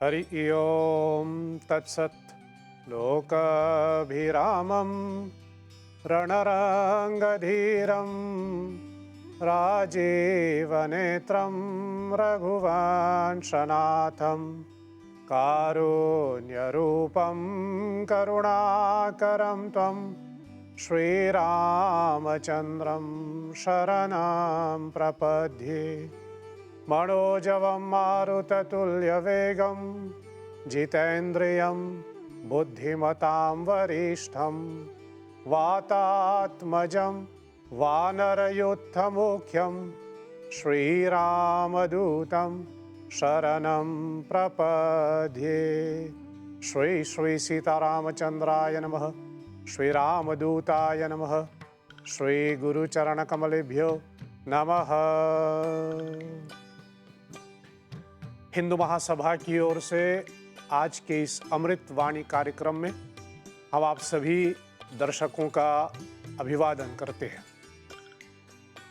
हरि ओम तत्सत्। लोकाभिरामं रणरङ्गधीरं राजीवनेत्रं रघुवंशनाथं कारुण्यरूपं करुणाकरं त्वं श्रीरामचन्द्रं शरणं प्रपद्ये। मनोजवं मारुततुल्यवेगं जितेन्द्रियं बुद्धिमतां वरिष्ठं वातात्मजं वानरयूथमुख्यं श्रीरामदूतं शरणं प्रपद्ये। श्री श्री सीतारामचन्द्राय नमः। श्रीरामदूताय नमः। श्री गुरुचरणकमलेभ्यो नमः। हिंदू महासभा की ओर से आज के इस अमृत वाणी कार्यक्रम में हम आप सभी दर्शकों का अभिवादन करते हैं।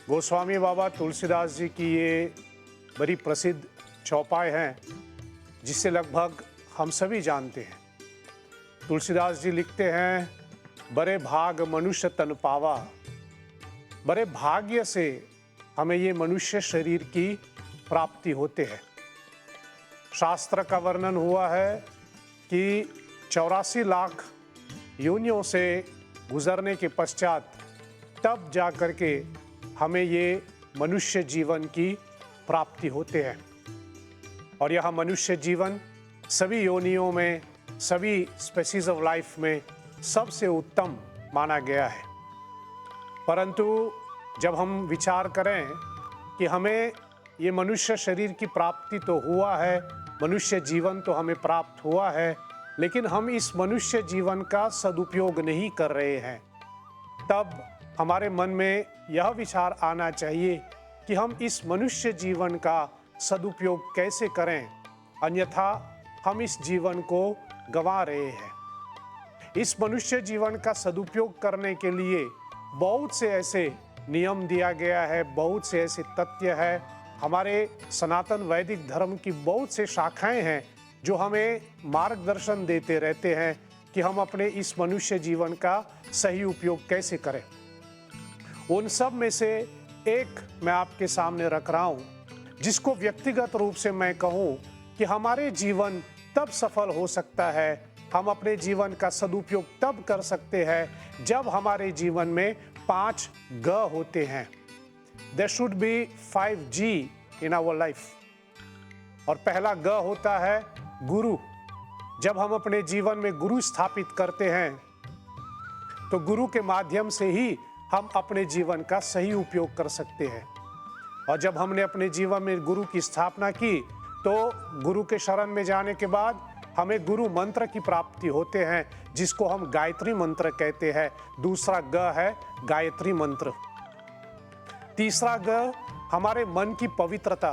गोस्वामी बाबा तुलसीदास जी की ये बड़ी प्रसिद्ध चौपाई है जिसे लगभग हम सभी जानते हैं। तुलसीदास जी लिखते हैं, बड़े भाग मनुष्य तन पावा। बड़े भाग्य से हमें ये मनुष्य शरीर की प्राप्ति होते हैं। शास्त्र का वर्णन हुआ है कि 84 लाख योनियों से गुजरने के पश्चात तब जा कर के हमें ये मनुष्य जीवन की प्राप्ति होते हैं। और यह मनुष्य जीवन सभी योनियों में, सभी स्पेसीज ऑफ लाइफ में सबसे उत्तम माना गया है। परंतु जब हम विचार करें कि हमें ये मनुष्य शरीर की प्राप्ति तो हुआ है, मनुष्य जीवन तो हमें प्राप्त हुआ है, लेकिन हम इस मनुष्य जीवन का सदुपयोग नहीं कर रहे हैं, तब हमारे मन में यह विचार आना चाहिए कि हम इस मनुष्य जीवन का सदुपयोग कैसे करें, अन्यथा हम इस जीवन को गंवा रहे हैं। इस मनुष्य जीवन का सदुपयोग करने के लिए बहुत से ऐसे नियम दिया गया है, बहुत से ऐसे तथ्य है। हमारे सनातन वैदिक धर्म की बहुत से शाखाएं हैं जो हमें मार्गदर्शन देते रहते हैं कि हम अपने इस मनुष्य जीवन का सही उपयोग कैसे करें। उन सब में से एक मैं आपके सामने रख रहा हूं, जिसको व्यक्तिगत रूप से मैं कहूं कि हमारे जीवन तब सफल हो सकता है, हम अपने जीवन का सदुपयोग तब कर सकते हैं जब हमारे जीवन में 5 ग होते हैं। There should be 5 G in our life। और पहला ग होता है गुरु। जब हम अपने जीवन में गुरु स्थापित करते हैं तो गुरु के माध्यम से ही हम अपने जीवन का सही उपयोग कर सकते हैं। और जब हमने अपने जीवन में गुरु की स्थापना की तो गुरु के शरण में जाने के बाद हमें गुरु मंत्र की प्राप्ति होते हैं, जिसको हम गायत्री मंत्र कहते हैं। दूसरा ग है गायत्री मंत्र। तीसरा ग हमारे मन की पवित्रता।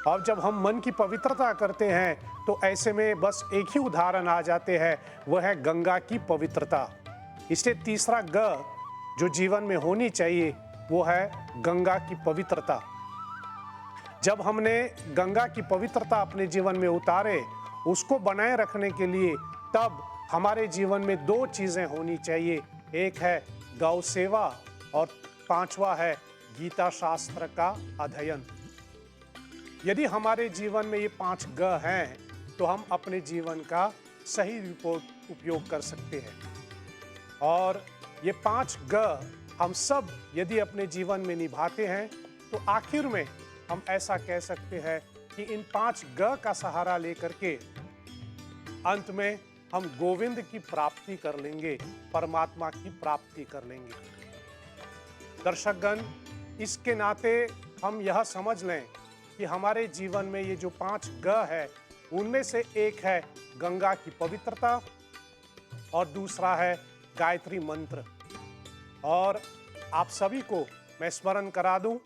और जब हम मन की पवित्रता करते हैं तो ऐसे में बस एक ही उदाहरण आ जाते हैं, वह है गंगा की पवित्रता। इसलिए तीसरा ग जो जीवन में होनी चाहिए वो है गंगा की पवित्रता। जब हमने गंगा की पवित्रता अपने जीवन में उतारे, उसको बनाए रखने के लिए तब हमारे जीवन में 2 चीजें होनी चाहिए। एक है गौ सेवा और 5वां है गीता शास्त्र का अध्ययन। यदि हमारे जीवन में ये 5 ग हैं तो हम अपने जीवन का सही उपयोग कर सकते हैं। और ये 5 ग हम सब यदि अपने जीवन में निभाते हैं तो आखिर में हम ऐसा कह सकते हैं कि इन 5 ग का सहारा लेकर के अंत में हम गोविंद की प्राप्ति कर लेंगे, परमात्मा की प्राप्ति कर लेंगे। दर्शकगण, इसके नाते हम यह समझ लें कि हमारे जीवन में ये जो 5 ग है उनमें से एक है गंगा की पवित्रता और दूसरा है गायत्री मंत्र। और आप सभी को मैं स्मरण करा दूं,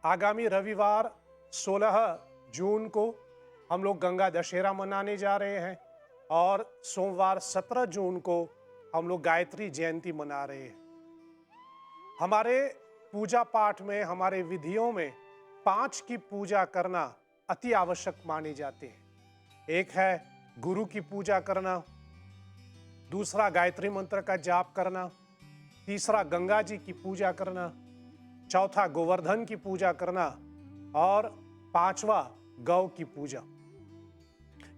आगामी रविवार 16 जून को हम लोग गंगा दशहरा मनाने जा रहे हैं और सोमवार 17 जून को हम लोग गायत्री जयंती मना रहे हैं। हमारे पूजा पाठ में, हमारे विधियों में 5 की पूजा करना अति आवश्यक माने जाते हैं। एक है गुरु की पूजा करना, दूसरा गायत्री मंत्र का जाप करना, तीसरा गंगा जी की पूजा करना, चौथा गोवर्धन की पूजा करना और पांचवा गौ की पूजा।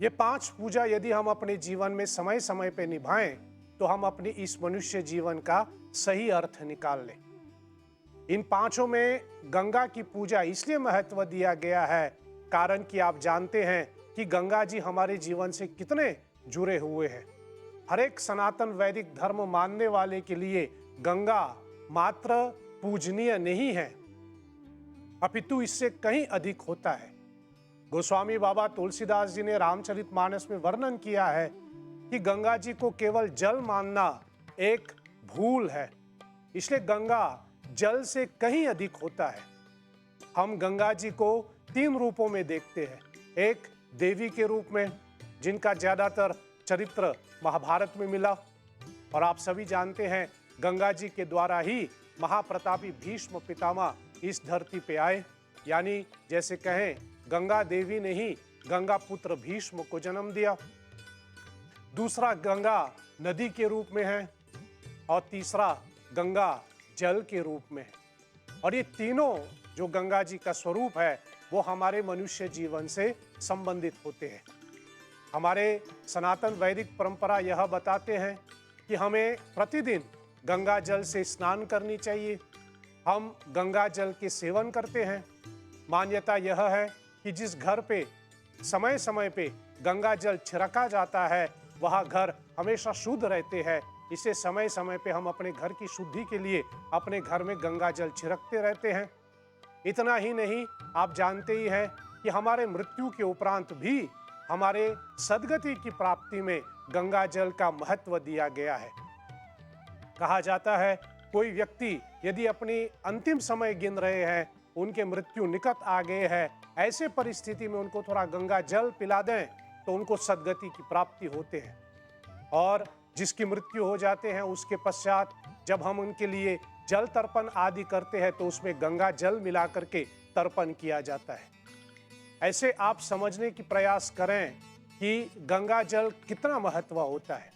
ये 5 पूजा यदि हम अपने जीवन में समय समय पे निभाएं तो हम अपनी इस मनुष्य जीवन का सही अर्थ निकाल लें। इन पांचों में गंगा की पूजा इसलिए महत्व दिया गया है कारण कि आप जानते हैं कि गंगा जी हमारे जीवन से कितने जुड़े हुए हैं। हर एक सनातन वैदिक धर्म मानने वाले के लिए गंगा मात्र पूजनीय नहीं है, अपितु इससे कहीं अधिक होता है। गोस्वामी बाबा तुलसीदास जी ने रामचरितमानस में वर्णन किया है कि गंगा जी को केवल जल मानना एक भूल है, इसलिए गंगा जल से कहीं अधिक होता है। हम गंगा जी को 3 रूपों में देखते हैं। एक देवी के रूप में, जिनका ज्यादातर चरित्र महाभारत में मिला, और आप सभी जानते हैं गंगा जी के द्वारा ही महाप्रतापी भीष्म पितामह इस धरती पे आए, यानी जैसे कहें गंगा देवी ने ही गंगा पुत्र भीष्म को जन्म दिया। दूसरा गंगा नदी के रूप में है और तीसरा गंगा जल के रूप में है। और ये तीनों जो गंगा जी का स्वरूप है वो हमारे मनुष्य जीवन से संबंधित होते हैं। हमारे सनातन वैदिक परंपरा यह बताते हैं कि हमें प्रतिदिन गंगा जल से स्नान करनी चाहिए। हम गंगा जल के सेवन करते हैं। मान्यता यह है कि जिस घर पे समय समय पे गंगा जल छिड़का जाता है वह घर हमेशा शुद्ध रहते हैं। इसे समय समय पे हम अपने घर की शुद्धि के लिए अपने घर में गंगा जल छिड़कते रहते हैं। इतना ही नहीं, आप जानते ही हैं कि हमारे मृत्यु के उपरांत भी हमारे सद्गति की प्राप्ति में गंगा जल का महत्व दिया गया है। कहा जाता है कोई व्यक्ति यदि अपनी अंतिम समय गिन रहे हैं, उनके मृत्यु निकट आ गए हैं, ऐसे परिस्थिति में उनको थोड़ा गंगा जल पिला दें तो उनको सद्गति की प्राप्ति होते हैं। और जिसकी मृत्यु हो जाते हैं उसके पश्चात जब हम उनके लिए जल तर्पण आदि करते हैं तो उसमें गंगा जल मिला करके तर्पण किया जाता है। ऐसे आप समझने की प्रयास करें कि गंगा जल कितना महत्व होता है।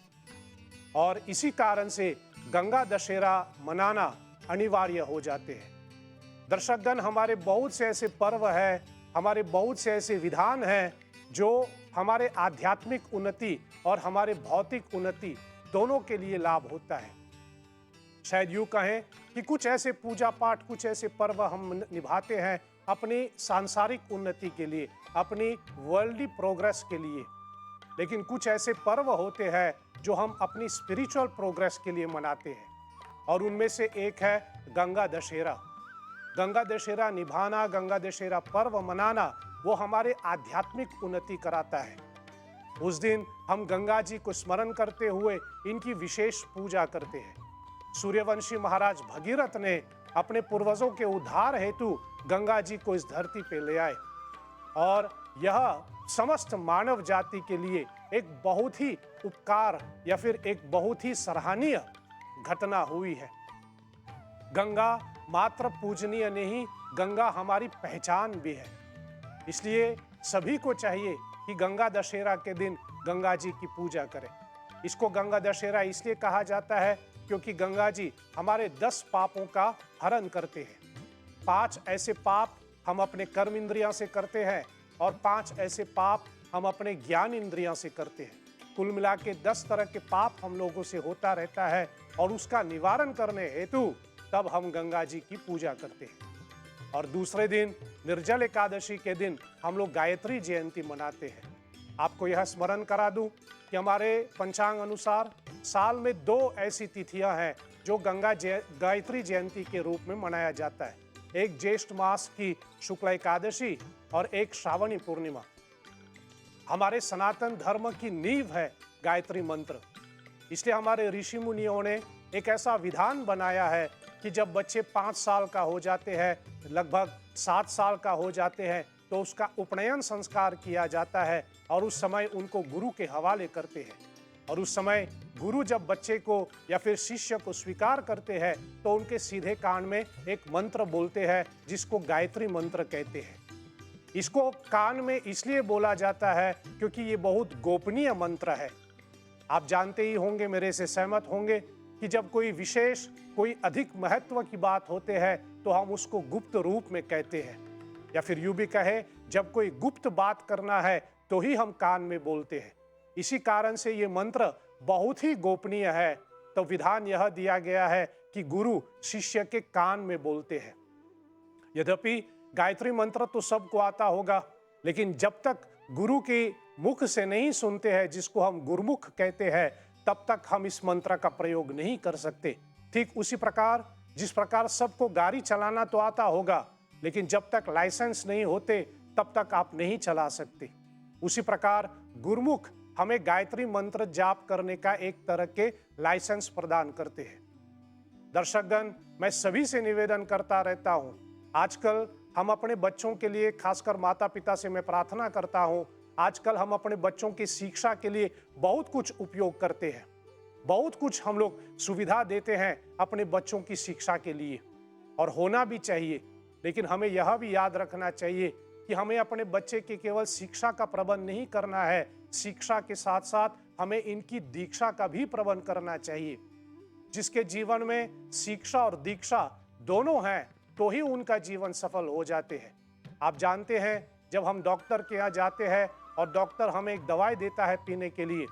और इसी कारण से गंगा दशहरा मनाना अनिवार्य हो जाते हैं। दर्शकगण, हमारे बहुत से ऐसे पर्व हैं, हमारे बहुत से ऐसे विधान हैं जो हमारे आध्यात्मिक उन्नति और हमारे भौतिक उन्नति दोनों के लिए लाभ होता है। शायद यूं कहें कि कुछ ऐसे पूजा पाठ, कुछ ऐसे पर्व हम निभाते हैं अपनी सांसारिक उन्नति के लिए, अपनी वर्ल्डली प्रोग्रेस के लिए, लेकिन कुछ ऐसे पर्व होते हैं जो हम अपनी स्पिरिचुअल प्रोग्रेस के लिए मनाते हैं। और उनमें से एक है गंगा दशहरा। गंगा दशहरा निभाना, गंगा दशहरा पर्व मनाना वो हमारे आध्यात्मिक उन्नति कराता है। उस दिन हम गंगा जी को स्मरण करते हुए इनकी विशेष पूजा करते हैं। सूर्यवंशी महाराज भगीरथ ने अपने पूर्वजों के उद्धार हेतु गंगा जी को इस धरती पे ले आए और यह समस्त मानव जाति के लिए एक बहुत ही उपकार या फिर एक बहुत ही सराहनीय घटना हुई है। गंगा मात्र पूजनीय नहीं, गंगा हमारी पहचान भी है। इसलिए सभी को चाहिए कि गंगा दशहरा के दिन गंगा जी की पूजा करें। इसको गंगा दशहरा इसलिए कहा जाता है क्योंकि गंगा जी हमारे 10 पापों का हरण करते हैं। 5 ऐसे पाप हम अपने कर्म इंद्रियों से करते हैं और 5 ऐसे पाप हम अपने ज्ञान इंद्रियों से करते हैं। कुल मिला के 10 तरह के पाप हम लोगों से होता रहता है और उसका निवारण करने हेतु तब हम गंगा जी की पूजा करते हैं। और दूसरे दिन निर्जल एकादशी के दिन हम लोग गायत्री जयंती मनाते हैं। आपको यह स्मरण करा दूं कि हमारे पंचांग अनुसार साल में 2 ऐसी तिथियां हैं जो गायत्री जयंती के रूप में मनाया जाता है। एक ज्येष्ठ मास की शुक्ल एकादशी और एक श्रावणी पूर्णिमा। हमारे सनातन धर्म की नींव है गायत्री मंत्र। इसलिए हमारे ऋषि मुनियों ने एक ऐसा विधान बनाया है कि जब बच्चे 5 साल का हो जाते हैं, लगभग 7 साल का हो जाते हैं, तो उसका उपनयन संस्कार किया जाता है और उस समय उनको गुरु के हवाले करते हैं। और उस समय गुरु जब बच्चे को या फिर शिष्य को स्वीकार करते हैं तो उनके सीधे कान में एक मंत्र बोलते हैं जिसको गायत्री मंत्र कहते हैं। इसको कान में इसलिए बोला जाता है क्योंकि ये बहुत गोपनीय मंत्र है। आप जानते ही होंगे, मेरे से सहमत होंगे कि जब कोई विशेष, कोई अधिक महत्व की बात होते हैं तो हम उसको गुप्त रूप में कहते हैं, या फिर यूं भी कहे, जब कोई गुप्त बात करना है तो ही हम कान में बोलते हैं। इसी कारण से ये मंत्र बहुत ही गोपनीय है। तो विधान यह दिया गया है कि गुरु शिष्य के कान में बोलते हैं। यद्यपि गायत्री मंत्र तो सबको आता होगा, लेकिन जब तक गुरु के मुख से नहीं सुनते हैं, जिसको हम गुरुमुख कहते हैं, तब तक हम इस मंत्र का प्रयोग नहीं कर सकते। ठीक उसी प्रकार जिस प्रकार सबको गाड़ी चलाना तो आता होगा, लेकिन जब तक लाइसेंस नहीं होते तब तक आप नहीं चला सकते। उसी प्रकार गुरुमुख हमें गायत्री मंत्र जाप करने का एक तरह के लाइसेंस प्रदान करते हैं। दर्शकगण, मैं सभी से निवेदन करता रहता हूं, आजकल हम अपने बच्चों के लिए, खासकर माता पिता से मैं प्रार्थना करता हूं, आजकल हम अपने बच्चों की शिक्षा के लिए बहुत कुछ उपयोग करते हैं, बहुत कुछ हम लोग सुविधा देते हैं अपने बच्चों की शिक्षा के लिए, और होना भी चाहिए। लेकिन हमें यह भी याद रखना चाहिए कि हमें अपने बच्चे की केवल शिक्षा का प्रबंध नहीं करना है, शिक्षा के साथ साथ हमें इनकी दीक्षा का भी प्रबंध करना चाहिए। जिसके जीवन में शिक्षा और दीक्षा दोनों हैं तो ही उनका जीवन सफल हो जाते हैं। आप जानते हैं, जब हम डॉक्टर के यहाँ जाते हैं और डॉक्टर हमें एक दवाई देता है पीने के लिए,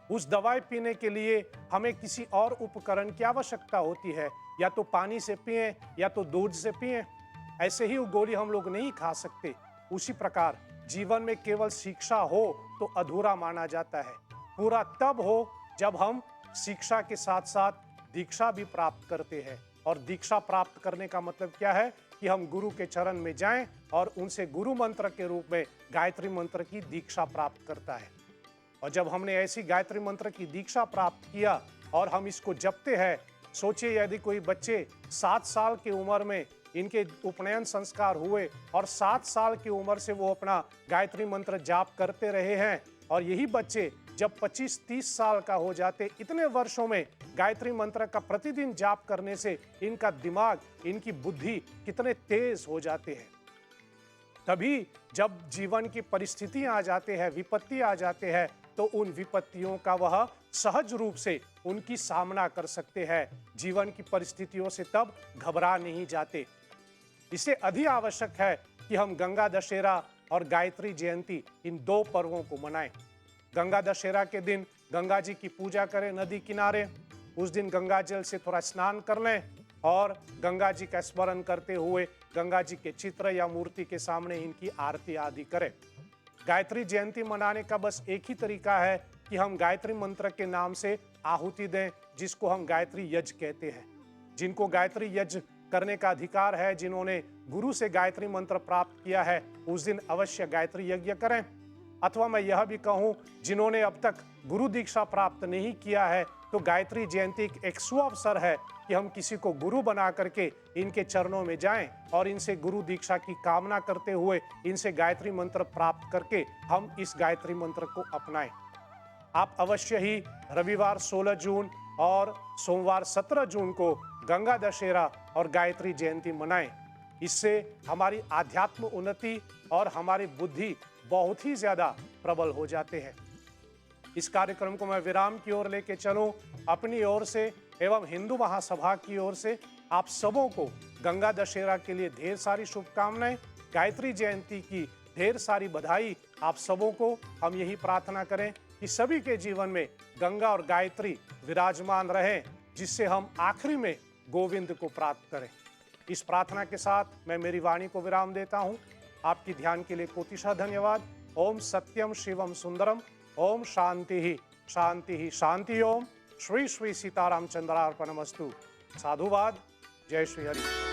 उस दवाई पीने के लिए हमें किसी और उपकरण की आवश्यकता होती है, या तो पानी से पिएं या तो दूध से पिएं। ऐसे ही वो गोली हम लोग नहीं खा सकते। उसी प्रकार जीवन में केवल शिक्षा हो तो अधूरा माना जाता है। पूरा तब हो जब हम शिक्षा के साथ साथ दीक्षा भी प्राप्त करते हैं। और दीक्षा प्राप्त करने का मतलब क्या है कि हम गुरु के चरण में जाएं और उनसे गुरु मंत्र के रूप में गायत्री मंत्र की दीक्षा प्राप्त करता है। और जब हमने ऐसी गायत्री मंत्र की दीक्षा प्राप्त किया और हम इसको जपते हैं, सोचिए यदि कोई बच्चे 7 साल की उम्र में इनके उपनयन संस्कार हुए और 7 साल की उम्र से वो अपना गायत्री मंत्र जाप करते रहे हैं, और यही बच्चे जब 25-30 साल का हो जाते, इतने वर्षों में गायत्री मंत्र का प्रतिदिन जाप करने से इनका दिमाग, इनकी बुद्धि कितने तेज हो जाते हैं। तभी जब जीवन की परिस्थितियां आ जाते हैं, विपत्ति आ जाते हैं, तो उन विपत्तियों का वह सहज रूप से उनकी सामना कर सकते हैं। जीवन की परिस्थितियों से तब घबरा नहीं जाते। इसे अधिक आवश्यक है कि हम गंगा दशहरा और गायत्री जयंती, इन 2 पर्वों को मनाएं। गंगा दशहरा के दिन गंगा जी की पूजा करें नदी किनारे, उस दिन गंगा जल से थोड़ा स्नान कर लें और गंगा जी का स्मरण करते हुए गंगा जी के चित्र या मूर्ति के सामने इनकी आरती आदि करें। गायत्री जयंती मनाने का बस एक ही तरीका है कि हम गायत्री मंत्र के नाम से आहुति दें, जिसको हम गायत्री यज्ञ कहते हैं। जिनको गायत्री यज्ञ करने का अधिकार है, जिन्होंने गुरु से गायत्री मंत्र प्राप्त किया है, उस दिन अवश्य गायत्री यज्ञ करें। अथवा मैं यह भी कहूँ, जिन्होंने अब तक गुरु दीक्षा प्राप्त नहीं किया है, तो गायत्री जयंती एक सुअवसर है कि हम किसी को गुरु बना करके इनके चरणों में जाएं और इनसे गुरु दीक्षा की कामना करते हुए इनसे गायत्री मंत्र प्राप्त करके हम इस गायत्री मंत्र को अपनाएं। आप अवश्य ही रविवार 16 जून और सोमवार 17 जून को गंगा दशहरा और गायत्री जयंती मनाएं। इससे हमारी आध्यात्म उन्नति और हमारी बुद्धि बहुत ही ज्यादा प्रबल हो जाते हैं। इस कार्यक्रम को मैं विराम की ओर लेके चलूं, अपनी ओर से एवं हिंदू महासभा की ओर से आप सबों को गंगा दशहरा के लिए ढेर सारी शुभकामनाएं, गायत्री जयंती की ढेर सारी बधाई आप सबों को। हम यही प्रार्थना करें कि सभी के जीवन में गंगा और गायत्री विराजमान रहें, जिससे हम आखिरी में गोविंद को प्राप्त करें। इस प्रार्थना के साथ मैं मेरी वाणी को विराम देता हूं। आपकी ध्यान के लिए कोटिशः धन्यवाद। ओम सत्यम शिवम सुंदरम। ओम शांति ही शांति ही शांति। ओम श्री श्री सीताराम चंद्रार्पणमस्तु। साधुवाद। जय श्री हरि।